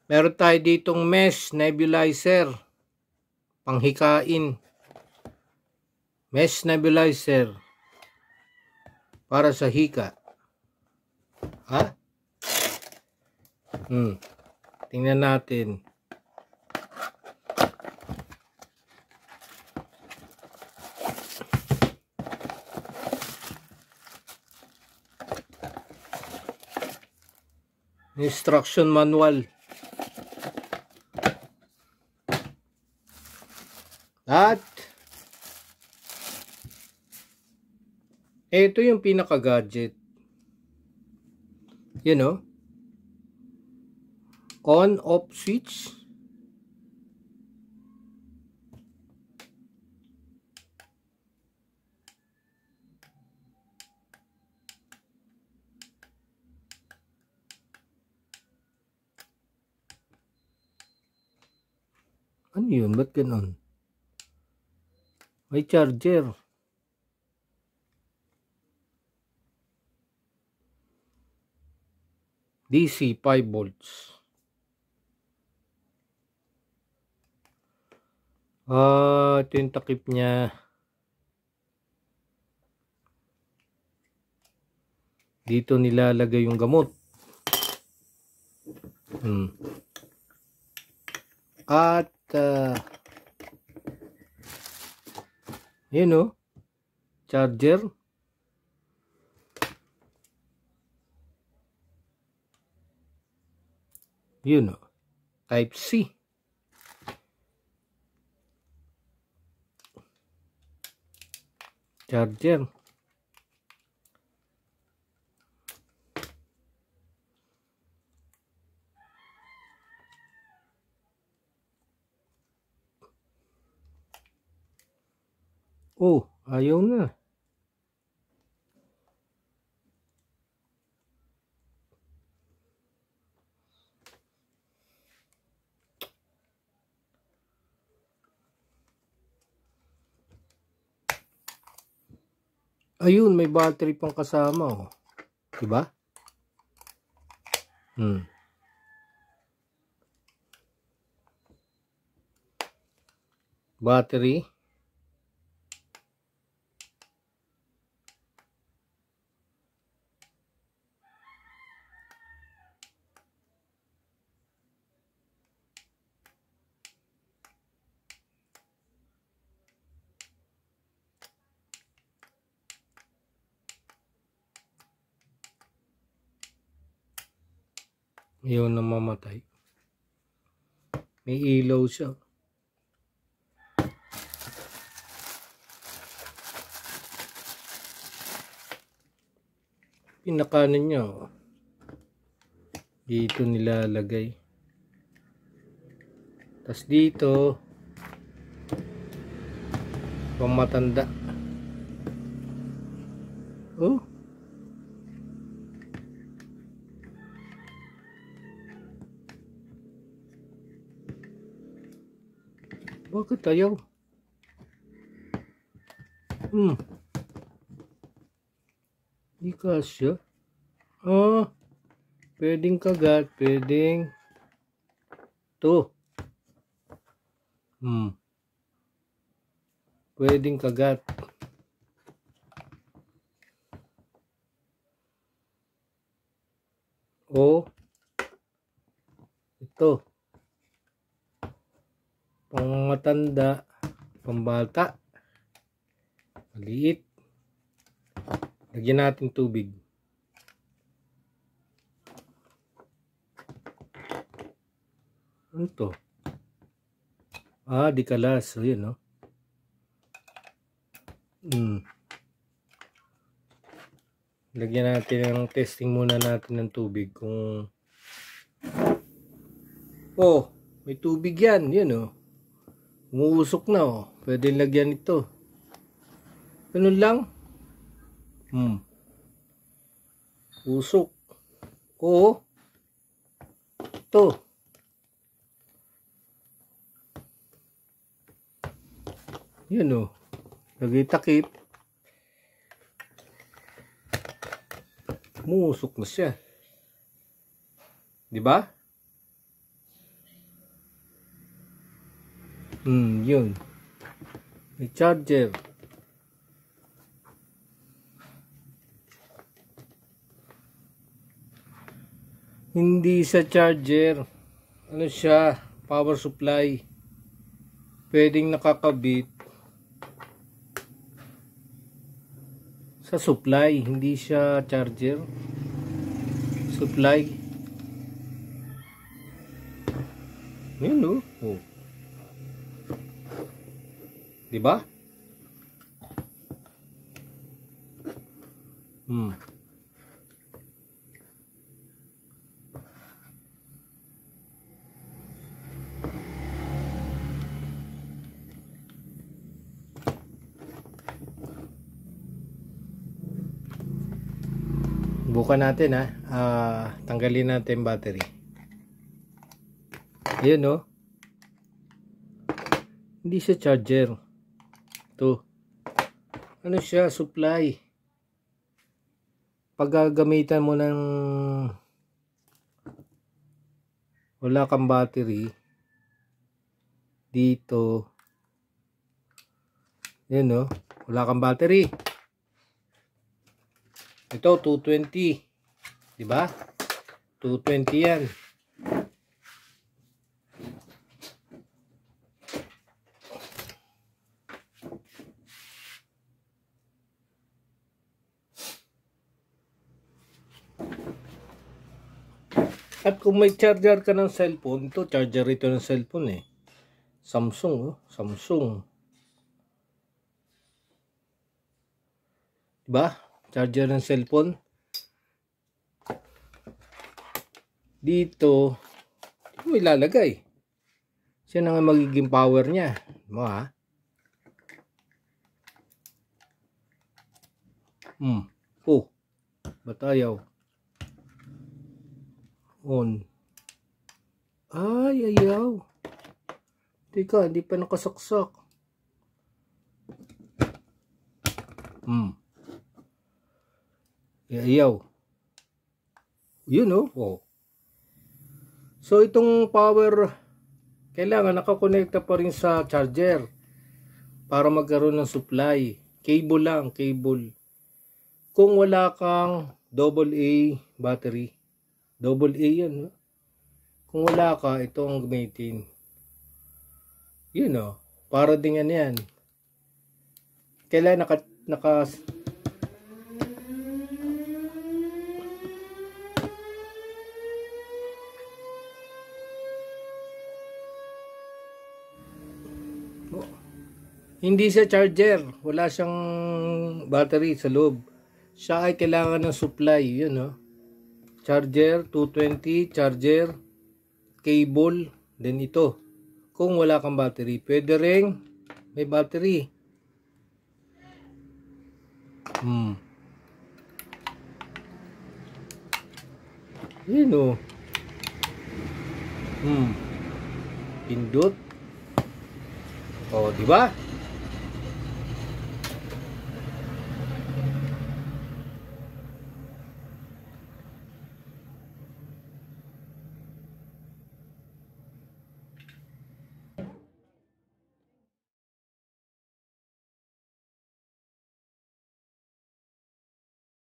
Meron tayo ditong mesh nebulizer. Panghikain. Mesh nebulizer. Para sa hika. Ha? Tingnan natin. Instruction manual. At ito yung pinaka-gadget. You know? On-off switch. Ano yun? Ba't ganun? May charger. DC 5 volts. Ito yung takip niya. Dito nilalagay yung gamot. At yun o, charger. Yun o, type C. Charger. Oh, ayaw na. Ayun, may battery pang kasama, oh. Diba? Battery. Ayaw na mamatay. May ilaw siya. Pinakanan niya, oh. Dito nilalagay. Tas dito pamatanda. Oh. Bakit ayaw? Di kasya. Pwedeng kagat, pwedeng to. Pwedeng kagat. O ito. Pang matanda, pambata, maliit. Lagyan natin tubig. Ano to? Di kalas. So, yun, no? Lagyan natin ng testing muna natin ng tubig. Kung may tubig yan. Yun, no? Umuusok na, oh. Pwede lagyan ito. Ganun lang. Usok. Ito. Yan, oh. Lagay takip. Umuusok na siya. Diba? Yun. May charger. Hindi sa charger. Ano siya? Power supply. Pwedeng nakakabit sa supply. Hindi siya charger. Supply. Yun o. Oh. Diba? Bukan natin ha. Tanggalin natin battery. Ayun no. Hindi siya charger. Ito. Ano siya? Supply. Pag gagamitan mo ng wala kang battery dito. Ayun no. Wala kang battery. Ito 220, 'di ba? 220 'yan. At kung may charger ka ng cellphone, ito charger ito ng cellphone eh. Samsung, oh, Samsung. 'Di ba? Charger ng cellphone. Dito, mo ilalagay. Siya na nga magiging power niya. Mo ha? Oh. Ba't ayaw? On. Ay, ayaw. Teka, hindi pa nakasaksak. Ayaw. Yun oh. So itong power kailangan nakakonekta pa rin sa charger para magkaroon ng supply. Cable lang, cable. Kung wala kang AA battery, AA yan. No? Kung wala ka, ito ang gamitin. Yun oh. Para din yan. Kailangan naka hindi siya charger. Wala siyang battery sa loob. Siya ay kailangan ng supply. Yun, no? Charger, 220, charger, cable, then ito. Kung wala kang battery. Pwede rin may battery. Yun, no? Pindot. Oh, di ba?